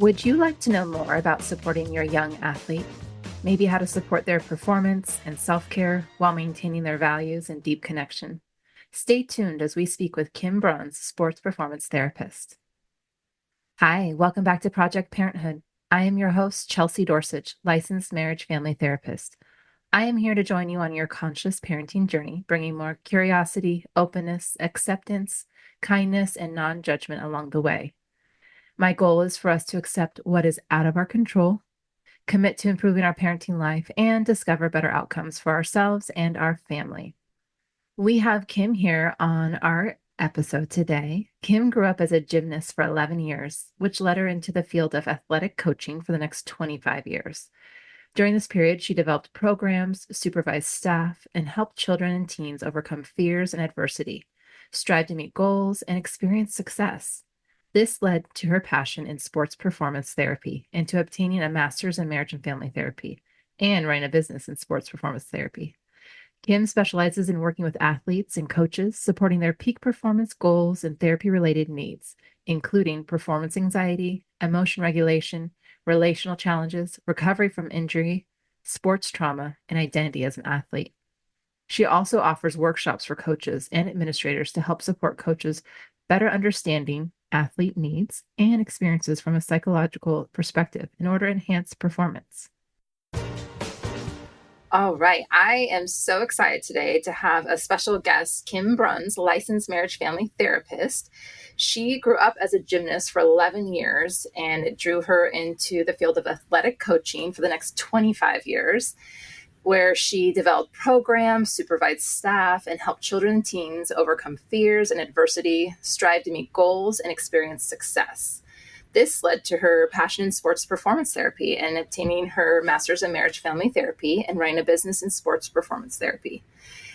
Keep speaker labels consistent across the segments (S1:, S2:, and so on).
S1: Would you like to know more about supporting your young athlete? Maybe how to support their performance and self-care while maintaining their values and deep connection? Stay tuned as we speak with Kim Bruns, sports performance therapist. Hi, welcome back to Project Parenthood. I am your host, Chelsea Dorsich, licensed marriage family therapist. I am here to join you on your conscious parenting journey, bringing more curiosity, openness, acceptance, kindness, and non-judgment along the way. My goal is for us to accept what is out of our control, commit to improving our parenting life, and discover better outcomes for ourselves and our family. We have Kim here on our episode today. Kim grew up as a gymnast for 11 years, which led her into the field of athletic coaching for the next 25 years. During this period, she developed programs, supervised staff, and helped children and teens overcome fears and adversity, strive to meet goals, and experience success. This led to her passion in sports performance therapy and to obtaining a master's in marriage and family therapy and running a business in sports performance therapy. Kim specializes in working with athletes and coaches, supporting their peak performance goals and therapy-related needs, including performance anxiety, emotion regulation, relational challenges, recovery from injury, sports trauma, and identity as an athlete. She also offers workshops for coaches and administrators to help support coaches better understanding athlete needs and experiences from a psychological perspective in order to enhance performance. All right. I am so excited today to have a special guest, Kim Bruns, licensed marriage family therapist. She grew up as a gymnast for 11 years, and it drew her into the field of athletic coaching for the next 25 years, where she developed programs, supervised staff, and helped children and teens overcome fears and adversity, strive to meet goals, and experience success. This led to her passion in sports performance therapy and obtaining her master's in marriage family therapy and running a business in sports performance therapy.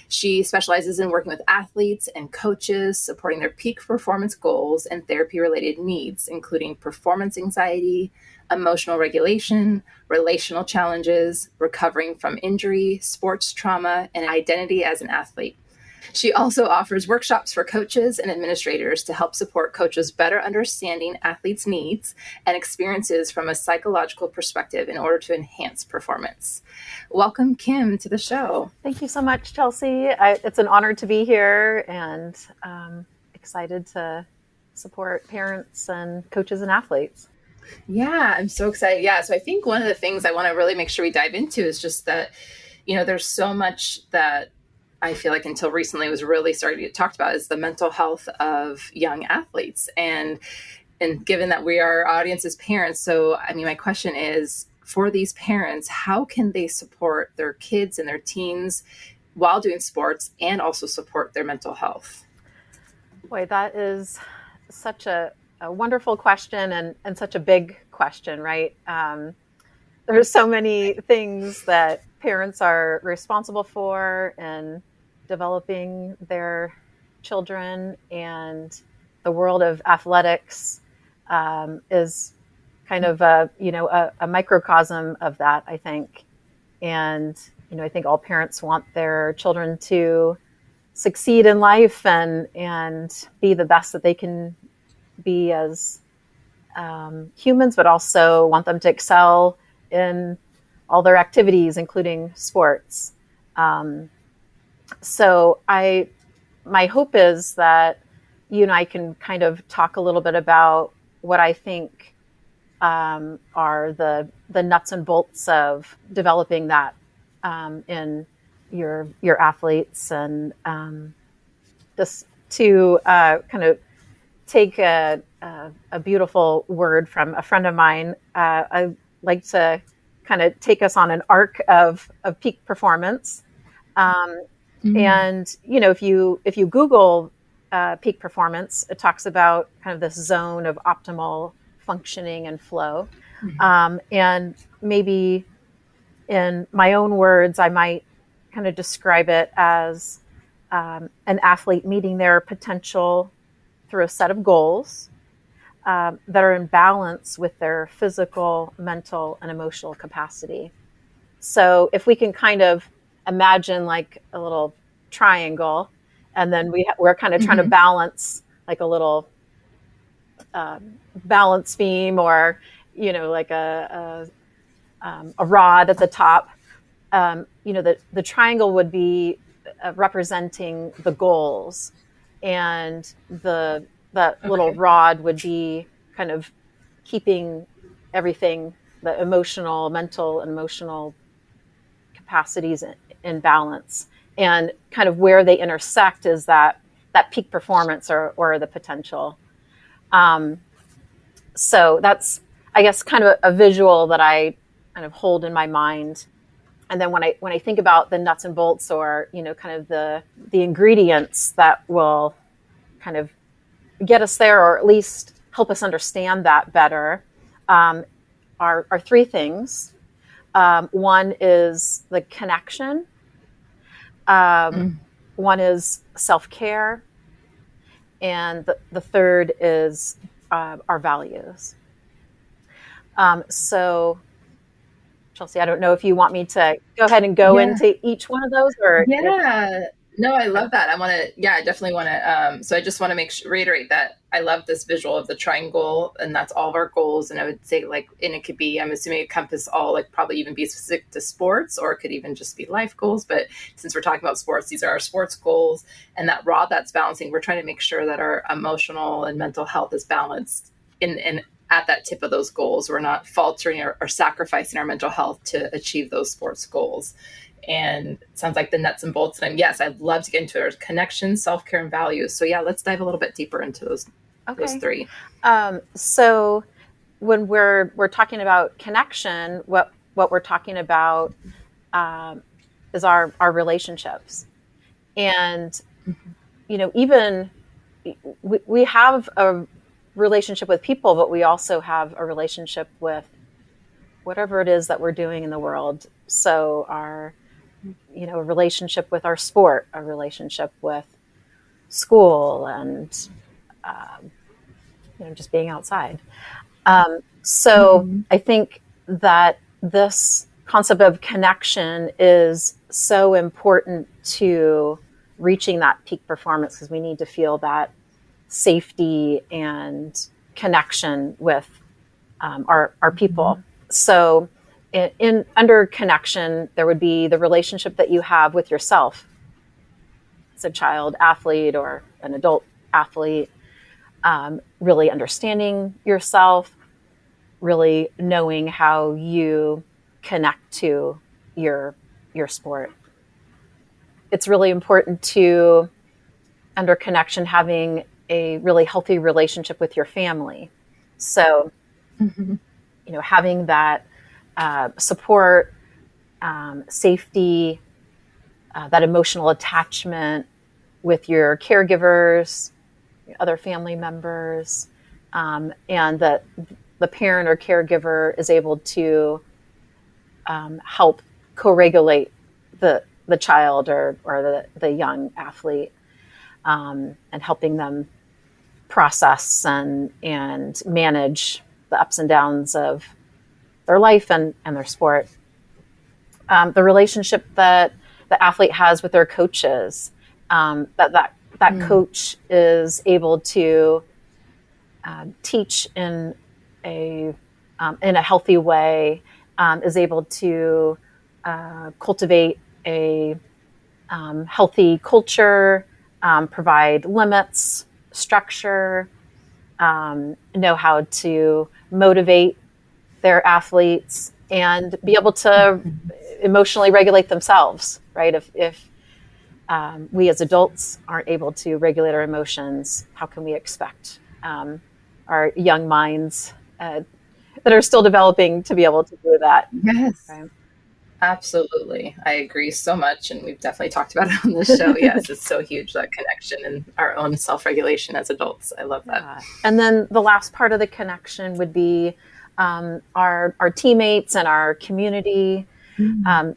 S1: She specializes in working with athletes and coaches, supporting their peak performance goals and therapy-related needs, including performance anxiety, emotional regulation, relational challenges, recovering from injury, sports trauma, and identity as an athlete. She also offers workshops for coaches and administrators to help support coaches better understanding athletes' needs and experiences from a psychological perspective in order to enhance performance. Welcome, Kim, to the show.
S2: Thank you so much, Chelsea. It's an honor to be here and excited to support parents and coaches and athletes.
S1: Yeah, I'm so excited. Yeah, so I think one of the things I want to really make sure we dive into is just that, there's so much that I feel like until recently was really starting to get talked about is the mental health of young athletes. And given that our audience is parents, so my question is, for these parents, how can they support their kids and their teens while doing sports and also support their mental health?
S2: Boy, that is such a wonderful question and such a big question, right? There's so many things that parents are responsible for in developing their children, and the world of athletics is kind of a microcosm of that, I think. And I think all parents want their children to succeed in life and be the best that they can be as humans, but also want them to excel in all their activities, including sports. So my hope is that you and I can kind of talk a little bit about what I think are the nuts and bolts of developing that in your athletes, and just to kind of take a beautiful word from a friend of mine. I like to kind of take us on an arc of peak performance. And, if you Google peak performance, it talks about kind of this zone of optimal functioning and flow. And maybe in my own words, I might kind of describe it as an athlete meeting their potential through a set of goals that are in balance with their physical, mental, and emotional capacity. So if we can kind of imagine like a little triangle, and then we're kind of trying to balance like a little balance beam, or like a rod at the top. The triangle would be representing the goals, and that little
S1: Okay.
S2: rod would be kind of keeping everything, the mental and emotional capacities in balance. And kind of where they intersect is that peak performance or the potential. Um, so that's, I guess, kind of a visual that I kind of hold in my mind. And then when I think about the nuts and bolts, or kind of the ingredients that will kind of get us there, or at least help us understand that better, um, are three things. One is the connection. Um,
S1: Mm.
S2: One is self care, and the third is our values. So, Chelsea, I don't know if you want me to go ahead and go
S1: Yeah.
S2: into each one of those, or if.
S1: Yeah. No, I
S2: Okay.
S1: love that. I want to, yeah, I definitely want to. So I just want to reiterate that I love this visual of the triangle, and that's all of our goals. And I would say, like, and it could be, I'm assuming it encompass all, like, probably even be specific to sports, or it could even just be life goals. But since we're talking about sports, these are our sports goals. And that rod that's balancing, we're trying to make sure that our emotional and mental health is balanced in at that tip of those goals. We're not faltering or sacrificing our mental health to achieve those sports goals. And it sounds like the nuts and bolts. And yes, I'd love to get into it. Connection, self-care, and values. So yeah, let's dive a little bit deeper into those
S2: Okay.
S1: three.
S2: So when we're talking about connection, what we're talking about is our relationships, and even we have a relationship with people, but we also have a relationship with whatever it is that we're doing in the world. So our a relationship with our sport, a relationship with school, and just being outside. So
S1: Mm-hmm.
S2: I think that this concept of connection is so important to reaching that peak performance, because we need to feel that safety and connection with our people. So in under connection, there would be the relationship that you have with yourself as a child athlete or an adult athlete, really understanding yourself, really knowing how you connect to your your sport. It's really important to, under connection, having a really healthy relationship with your family. So,
S1: Mm-hmm.
S2: having that support, safety, that emotional attachment with your caregivers, your other family members, and that the parent or caregiver is able to help co-regulate the child or the young athlete, and helping them process and manage the ups and downs of their life and their sport. The relationship that the athlete has with their coaches, that
S1: Mm-hmm.
S2: coach is able to teach in a healthy way, is able to cultivate a healthy culture, provide limits, structure, know how to motivate their athletes, and be able to emotionally regulate themselves, right? If we as adults aren't able to regulate our emotions, how can we expect our young minds that are still developing to be able to do that?
S1: Yes,
S2: Right?
S1: absolutely. I agree so much. And we've definitely talked about it on this show. Yes, it's so huge, that connection and our own self regulation as adults. I love that.
S2: Yeah. And then the last part of the connection would be our teammates and our community.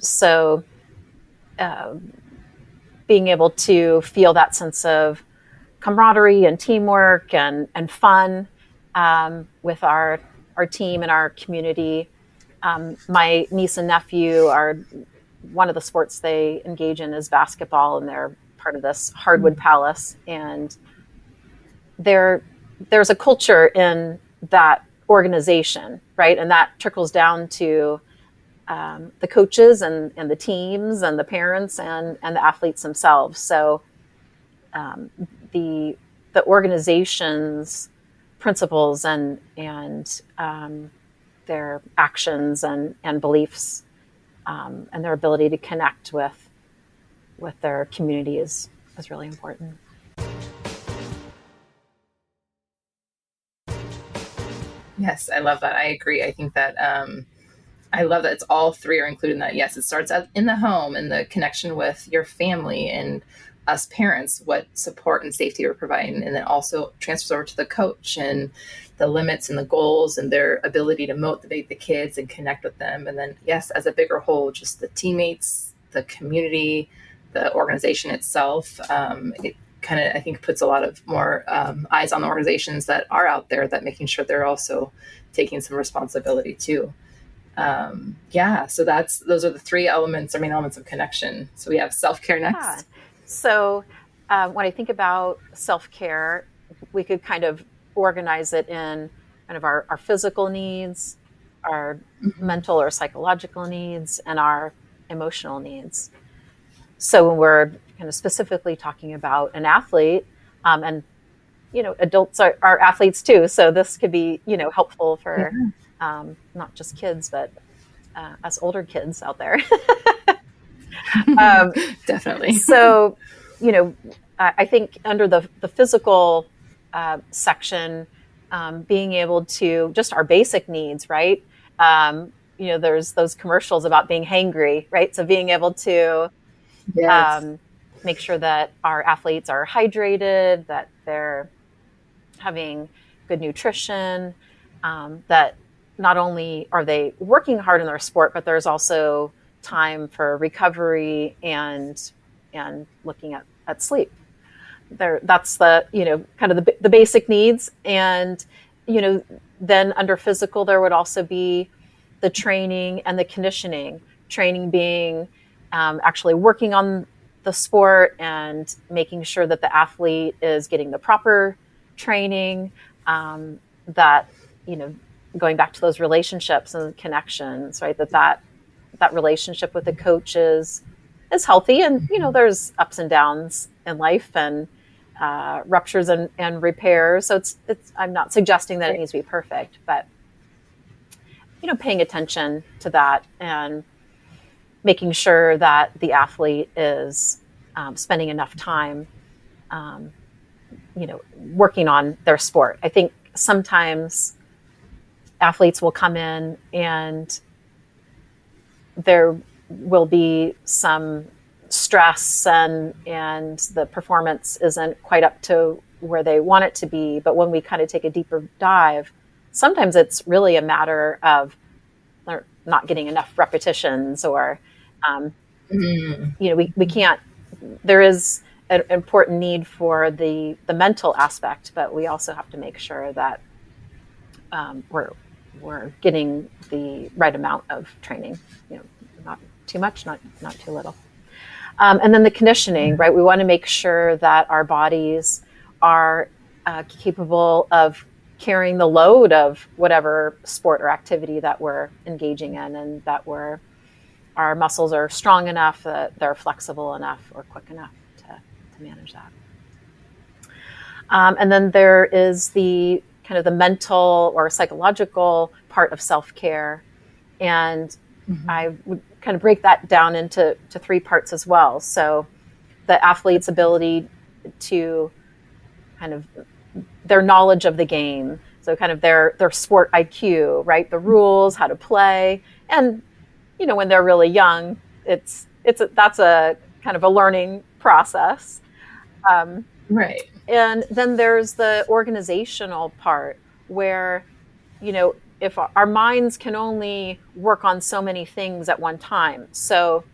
S2: So uh, being able to feel that sense of camaraderie and teamwork and fun with our team and our community. My niece and nephew are, one of the sports they engage in is basketball, and they're part of this hardwood palace. And there's a culture in that organization, right? And that trickles down to the coaches and the teams and the parents and the athletes themselves. So um, the the organization's principles and their actions and beliefs and their ability to connect with their community is really important.
S1: Yes, I love that. I agree. I think that I love that it's all three are included in that. Yes, it starts out in the home and the connection with your family and us parents, what support and safety we're providing, and then also transfers over to the coach and the limits and the goals and their ability to motivate the kids and connect with them. And then, yes, as a bigger whole, just the teammates, the community, the organization itself. It kind of, I think, puts a lot of more eyes on the organizations that are out there, that making sure they're also taking some responsibility too. Yeah, so those are the three elements, or main elements of connection. So we have self-care
S2: Yeah.
S1: next.
S2: So when I think about self care, we could kind of organize it in kind of our physical needs, our
S1: Mhm.
S2: mental or psychological needs, and our emotional needs. So when we're kind of specifically talking about an athlete, and adults are athletes too, so this could be helpful for
S1: Yeah.
S2: not just kids, but us older kids out there. um,
S1: Definitely.
S2: so, you know, I think under the physical section, being able to just our basic needs, right? There's those commercials about being hangry, right? So being able to
S1: Yes.
S2: um, make sure that our athletes are hydrated, that they're having good nutrition, that not only are they working hard in their sport, but there's also time for recovery and looking at sleep. That's the kind of the basic needs. And then under physical there would also be the training and the conditioning. Training being actually working on the sport and making sure that the athlete is getting the proper training, that you know going back to those relationships and connections, right? That relationship with the coach is healthy. And there's ups and downs in life, and ruptures and repairs. So it's I'm not suggesting that it
S1: Right.
S2: needs to be perfect, but paying attention to that and making sure that the athlete is spending enough time um, working on their sport. I think sometimes athletes will come in and there will be some stress and the performance isn't quite up to where they want it to be. But when we kind of take a deeper dive, sometimes it's really a matter of not getting enough repetitions, or um,
S1: Mm.
S2: we can't. There is an important need for the mental aspect, but we also have to make sure that we're getting the right amount of training. Not too much, not too little. And then the conditioning, right? We want to make sure that our bodies are capable of carrying the load of whatever sport or activity that we're engaging in, and that our muscles are strong enough, that they're flexible enough or quick enough to manage that. And then there is the kind of the mental or psychological part of self-care. And
S1: Mhm.
S2: I would kind of break that down into three parts as well. So the athlete's ability to kind of their knowledge of the game. So kind of their sport IQ, right? The rules, how to play. And, when they're really young, that's a kind of a learning process. Um,
S1: Right.
S2: and then there's the organizational part where, if our minds can only work on so many things at one time. So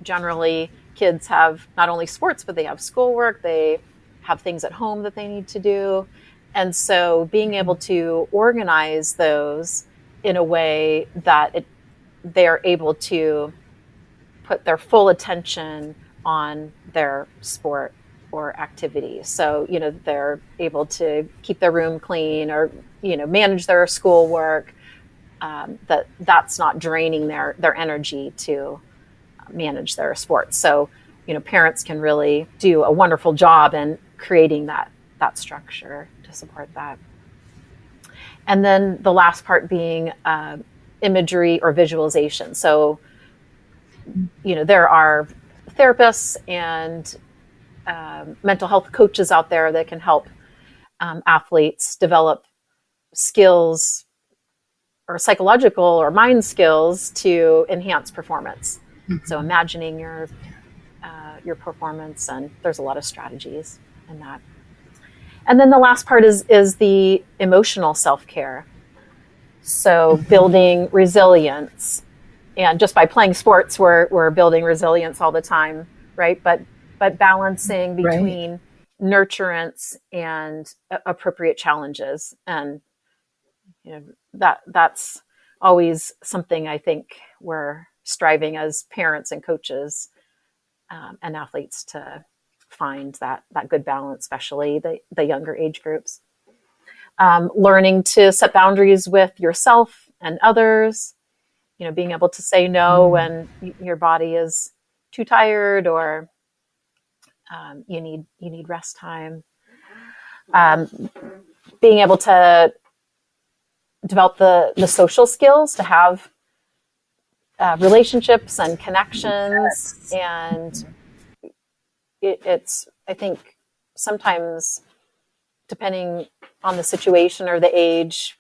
S2: generally, kids have not only sports, but they have schoolwork, they have things at home that they need to do. And so being able to organize those in a way that they're able to put their full attention on their sport. or activity. So, they're able to keep their room clean or, manage their schoolwork. That's not draining their energy to manage their sports. So, parents can really do a wonderful job in creating that structure to support that. And then the last part being imagery or visualization. So, there are therapists and mental health coaches out there that can help athletes develop skills or psychological or mind skills to enhance performance. Mm-hmm. So imagining your performance, and there's a lot of strategies in that. And then the last part is the emotional self-care. So building resilience, and just by playing sports, we're building resilience all the time, right? But balancing between right. nurturance and appropriate challenges, and that's always something I think we're striving as parents and coaches and athletes to find that good balance, especially the younger age groups. Learning to set boundaries with yourself and others, being able to say no when your body is too tired or you need rest time. Being able to develop the social skills to have relationships and connections. And it's, I think, sometimes depending on the situation or the age,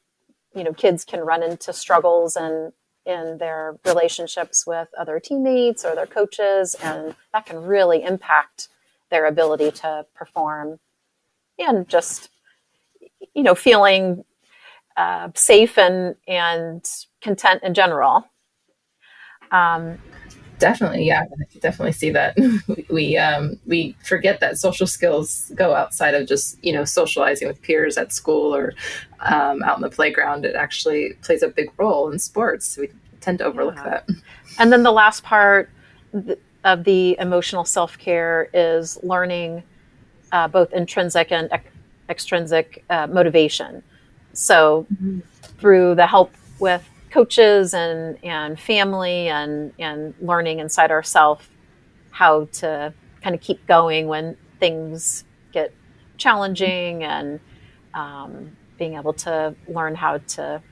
S2: kids can run into struggles and in their relationships with other teammates or their coaches, and that can really impact their ability to perform and just, feeling safe and content in general.
S1: Definitely, yeah, I can definitely see that. We forget that social skills go outside of just socializing with peers at school or out in the playground. It actually plays a big role in sports. We tend to overlook that.
S2: And then the last part of the emotional self-care is learning both intrinsic and extrinsic motivation. So through the help with coaches and family and learning inside ourselves how to kind of keep going when things get challenging, and being able to learn how to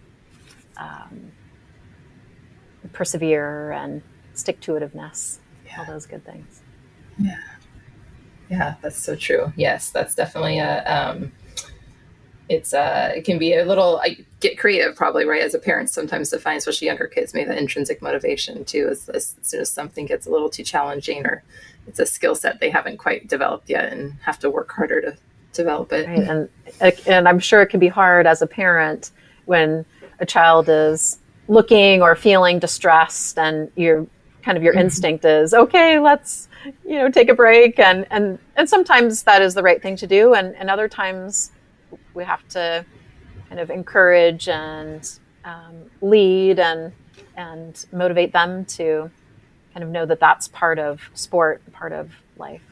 S2: persevere and stick-to-itiveness, all those good things.
S1: Yeah, that's so true. Yes, that's definitely it can be a little, I get creative probably, right, as a parent sometimes to find, especially younger kids, maybe that intrinsic motivation too, as soon as something gets a little too challenging or it's a skill set they haven't quite developed yet and have to work harder to develop it.
S2: Right. And I'm sure it can be hard as a parent when a child is looking or feeling distressed, and your instinct is, okay, let's take a break, and sometimes that is the right thing to do, and other times we have to kind of encourage and lead and motivate them to kind of know that that's part of sport, part of life.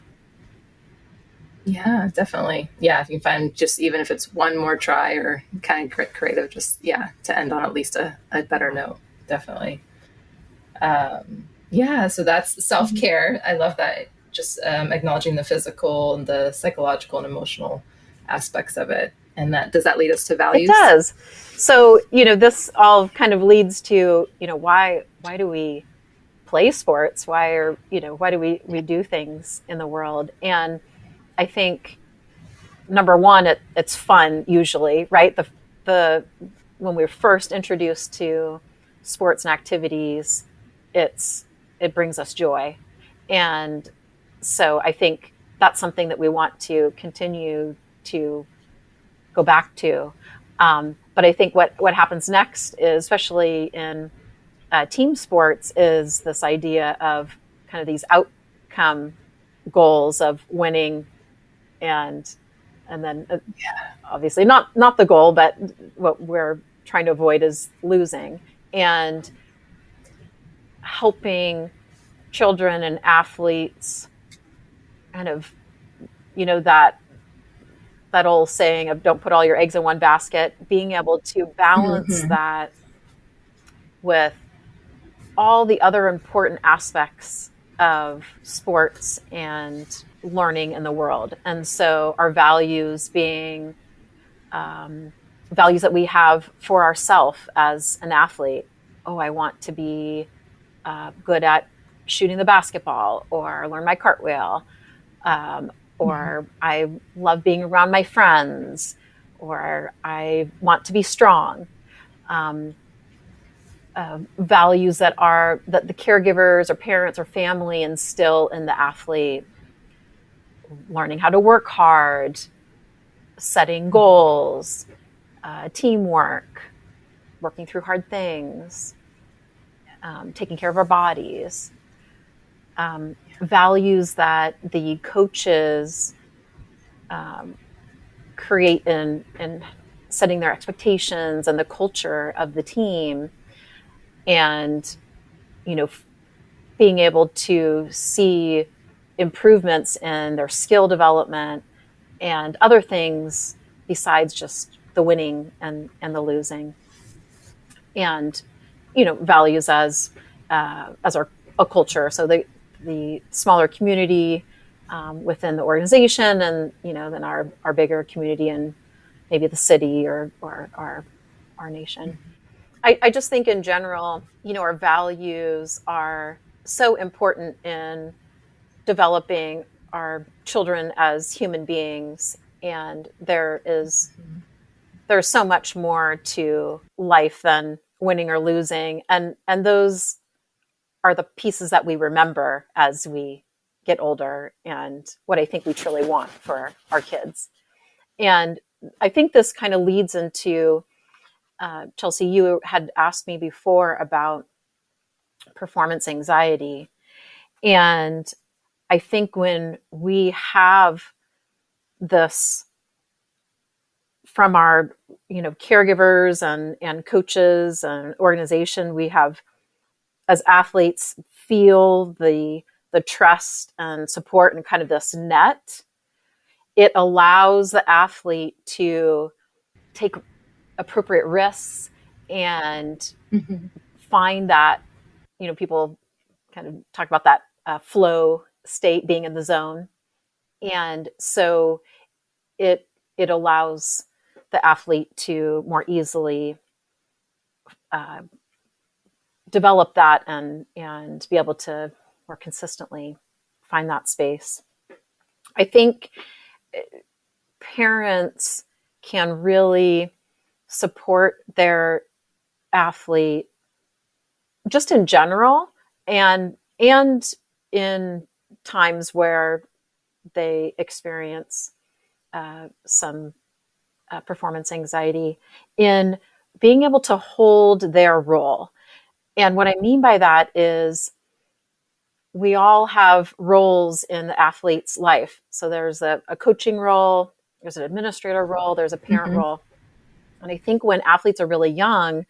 S1: Yeah, definitely. Yeah, if you can find, just even if it's one more try or kind of creative, just to end on at least a better note. Definitely. So that's self-care. I love that. Just acknowledging the physical and the psychological and emotional aspects of it. And does that lead us to values?
S2: It does. So, this all kind of leads to, why do we play sports? Why do we do things in the world? And I think, number one, it's fun usually, right? When we're first introduced to sports and activities, it brings us joy. And so I think that's something that we want to continue to go back to. But I think what happens next is, especially in team sports, is this idea of kind of these outcome goals of winning, and then obviously not the goal, but what we're trying to avoid is losing, and helping children and athletes kind of that old saying of don't put all your eggs in one basket, being able to balance
S1: Hmm.
S2: that with all the other important aspects of sports and learning in the world. And so our values being um, values that we have for ourselves as an athlete. Oh, I want to be good at shooting the basketball or learn my cartwheel. Um,
S1: Hmm.
S2: or I love being around my friends, or I want to be strong. Um, Values that the caregivers or parents or family instill in the athlete, learning how to work hard, setting goals, teamwork, working through hard things, taking care of our bodies, values that the coaches create in setting their expectations and the culture of the team, and you know being able to see improvements in their skill development and other things besides just the winning and the losing, and values as our a culture. So the smaller community within the organization, and then our bigger community and maybe the city or our nation. I just think in general, our values are so important in developing our children as human beings, and there's so much more to life than winning or losing, and those are the pieces that we remember as we get older, and what I think we truly want for our kids. And I think this kind of leads into Chelsea, you had asked me before about performance anxiety. And I think when we have this from our caregivers and coaches and organization, we have, as athletes, feel the trust and support and kind of this net. It allows the athlete to take appropriate risks and
S1: Hmm.
S2: find that, people kind of talk about that flow state, being in the zone. And so it allows the athlete to more easily uh, develop that and be able to more consistently find that space. I think parents can really support their athlete just in general, and in times where they experience some performance anxiety, in being able to hold their role. And what I mean by that is we all have roles in the athlete's life. So there's a coaching role, there's an administrator role, there's a parent
S1: Hmm.
S2: role. And I think when athletes are really young,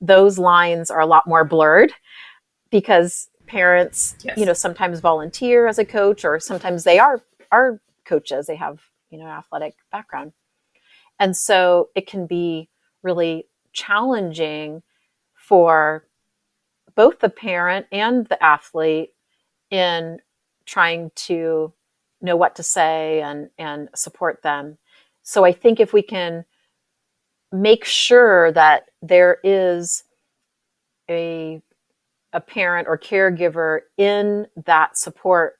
S2: those lines are a lot more blurred, because parents,
S1: Yes.
S2: sometimes volunteer as a coach, or sometimes they are coaches. They have, athletic background. And so it can be really challenging for both the parent and the athlete in trying to know what to say and support them. So I think if we can make sure that there is a a parent or caregiver in that support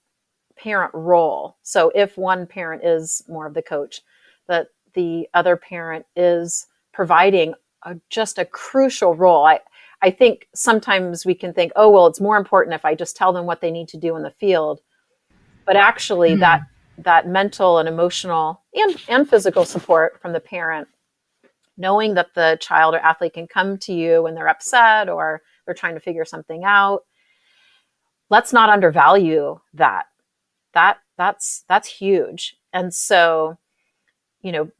S2: parent role. So if one parent is more of the coach, that the other parent is providing just a crucial role. I think sometimes we can think, oh, well, it's more important if I just tell them what they need to do in the field. But actually,
S1: Hmm.
S2: that mental and emotional and physical support from the parent, knowing that the child or athlete can come to you when they're upset or they're trying to figure something out, let's not undervalue that. That's huge. And so,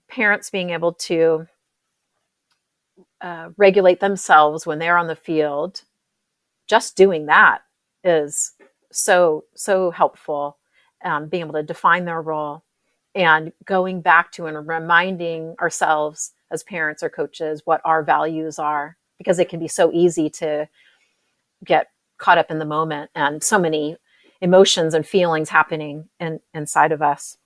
S2: parents being able to regulate themselves when they're on the field, just doing that is so helpful. Being able to define their role and going back to and reminding ourselves as parents or coaches what our values are, because it can be so easy to get caught up in the moment and so many emotions and feelings happening inside of us.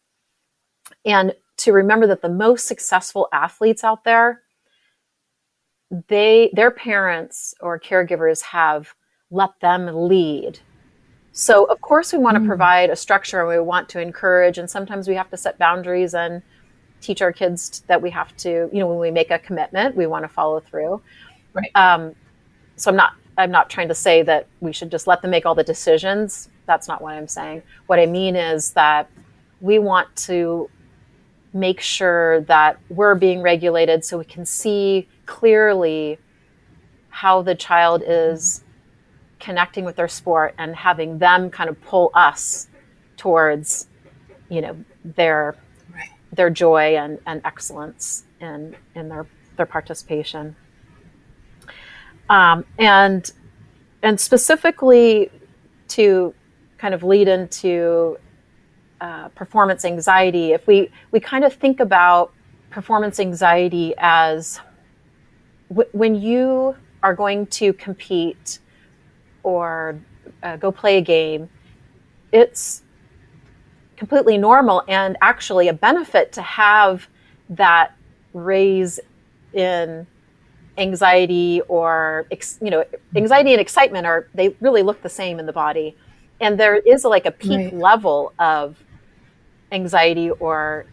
S2: And to remember that the most successful athletes out there, their parents or caregivers have let them lead. So of course we want to provide a structure, and we want to encourage, and sometimes we have to set boundaries and teach our kids that we have to, when we make a commitment, we want to follow through.
S1: Right.
S2: So I'm not trying to say that we should just let them make all the decisions. That's not what I'm saying. What I mean is that we want to make sure that we're being regulated so we can see clearly how the child is connecting with their sport and having them kind of pull us towards, their joy and excellence in their participation. And specifically to kind of lead into performance anxiety, if we kind of think about performance anxiety as when you are going to compete or go play a game, it's completely normal and actually a benefit to have that raise in anxiety, or anxiety and excitement they really look the same in the body, and there is like a peak level of anxiety or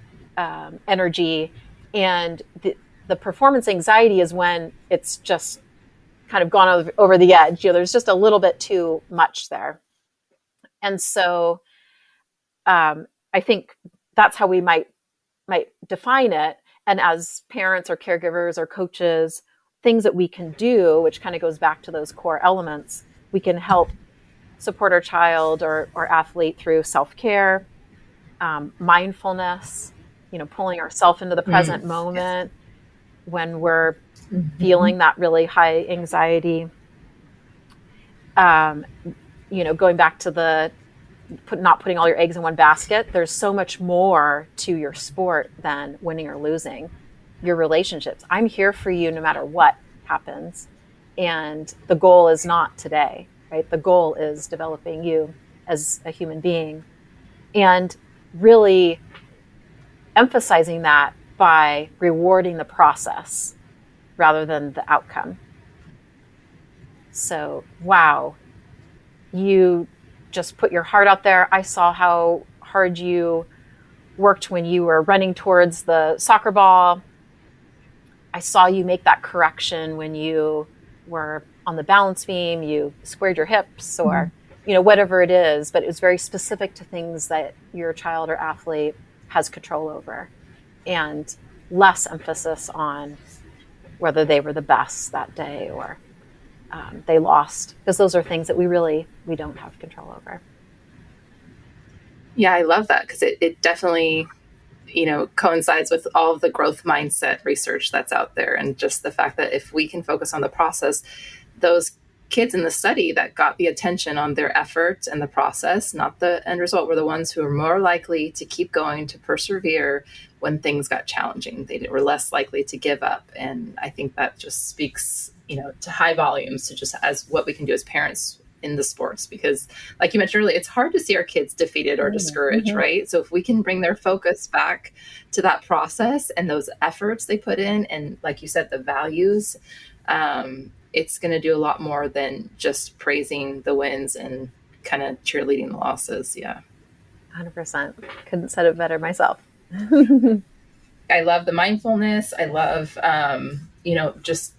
S2: energy, and the performance anxiety is when it's just kind of gone over the edge. There's just a little bit too much there, and so I think that's how we might define it. And as parents or caregivers or coaches, things that we can do, which kind of goes back to those core elements, we can help support our child or athlete through self-care, mindfulness, pulling ourselves into the present moment when we're feeling that really high anxiety. Going back to not putting all your eggs in one basket. There's so much more to your sport than winning or losing. Your relationships. I'm here for you no matter what happens. And the goal is not today, right? The goal is developing you as a human being, and really emphasizing that by rewarding the process rather than the outcome. So, wow, you just put your heart out there. I saw how hard you worked when you were running towards the soccer ball. I saw you make that correction when you were on the balance beam, you squared your hips, or whatever it is, but it was very specific to things that your child or athlete has control over, and less emphasis on whether they were the best that day or they lost, because those are things that we don't have control over.
S1: Yeah, I love that, because it definitely, coincides with all of the growth mindset research that's out there. And just the fact that if we can focus on the process, those kids in the study that got the attention on their effort and the process, not the end result, were the ones who were more likely to keep going, to persevere when things got challenging. They were less likely to give up. And I think that just speaks, to high volumes to just as what we can do as parents in the sports, because like you mentioned earlier, it's hard to see our kids defeated or discouraged, right? So if we can bring their focus back to that process and those efforts they put in, and like you said, the values, it's going to do a lot more than just praising the wins and kind of cheerleading the losses. Yeah.
S2: 100%. Couldn't said it better myself.
S1: I love the mindfulness. I love, just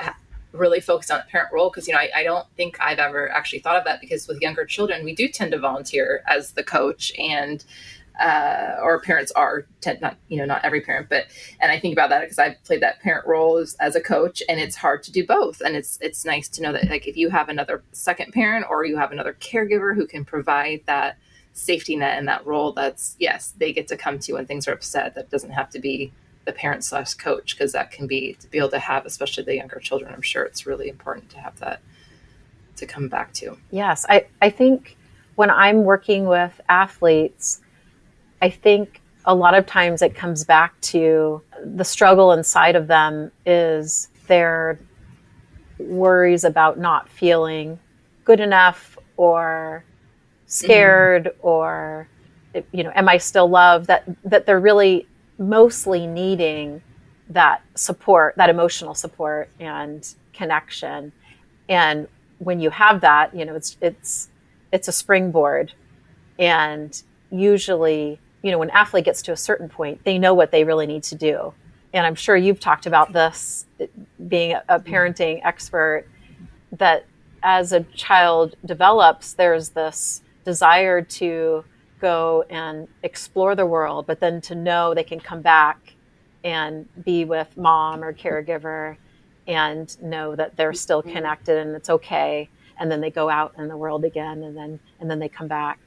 S1: really focused on the parent role, because I don't think I've ever actually thought of that, because with younger children we do tend to volunteer as the coach, and or parents not every parent, and I think about that because I've played that parent role as a coach, and it's hard to do both. And it's nice to know that, like, if you have another second parent or you have another caregiver who can provide that safety net in that role, that's, yes, they get to come to you when things are upset. That doesn't have to be the parent / coach, because that can be, to be able to have, especially the younger children, I'm sure it's really important to have that to come back to.
S2: Yes. I think when I'm working with athletes, I think a lot of times it comes back to the struggle inside of them is their worries about not feeling good enough or scared or, am I still loved? That they're really mostly needing that support, that emotional support and connection. And when you have that, it's a springboard. And usually, when an athlete gets to a certain point, they know what they really need to do. And I'm sure you've talked about this, being a parenting expert, that as a child develops, there's this desire to go and explore the world, but then to know they can come back and be with mom or caregiver and know that they're still connected and it's okay. And then they go out in the world again, and then they come back.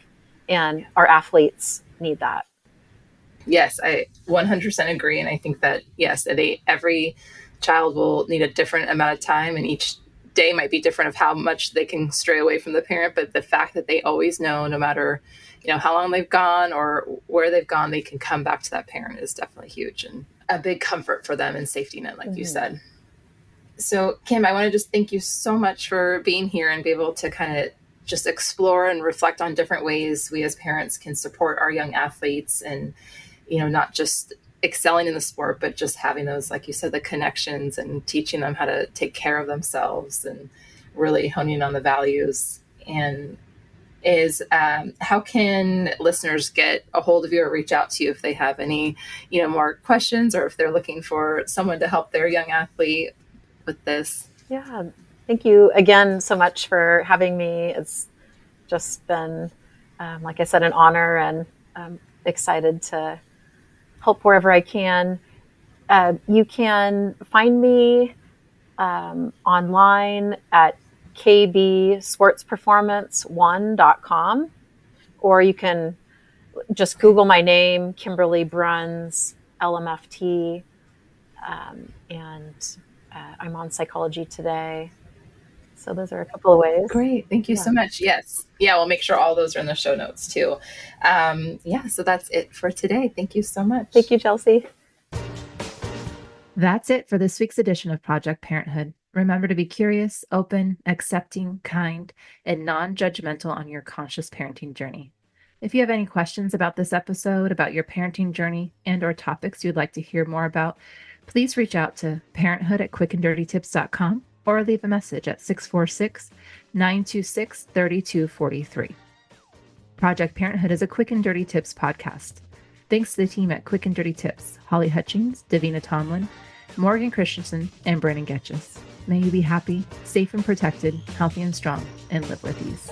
S2: And our athletes need that.
S1: Yes, I 100% agree. And I think that, yes, every child will need a different amount of time, and each day might be different of how much they can stray away from the parent. But the fact that they always know, no matter, how long they've gone or where they've gone, they can come back to that parent is definitely huge and a big comfort for them and safety net, like you said. So, Kim, I want to just thank you so much for being here and be able to kind of just explore and reflect on different ways we as parents can support our young athletes and, not just excelling in the sport, but just having those, like you said, the connections and teaching them how to take care of themselves and really honing on the values. And how can listeners get a hold of you or reach out to you if they have any, more questions, or if they're looking for someone to help their young athlete with this?
S2: Yeah. Thank you again so much for having me. It's just been, like I said, an honor, and I'm excited to help wherever I can. You can find me online at kbsportsperformance1.com, or you can just Google my name, Kimberly Bruns, LMFT, and I'm on Psychology Today. So those are a couple of ways.
S1: Great. Thank you so much. Yes. Yeah, we'll make sure all those are in the show notes too. So that's it for today. Thank you so much.
S2: Thank you, Chelsea.
S1: That's it for this week's edition of Project Parenthood. Remember to be curious, open, accepting, kind, and non-judgmental on your conscious parenting journey. If you have any questions about this episode, about your parenting journey, and/or topics you'd like to hear more about, please reach out to parenthood@quickanddirtytips.com or leave a message at 646-926-3243. Project Parenthood is a Quick and Dirty Tips podcast. Thanks to the team at Quick and Dirty Tips, Holly Hutchings, Davina Tomlin, Morgan Christensen, and Brandon Getches. May you be happy, safe and protected, healthy and strong, and live with ease.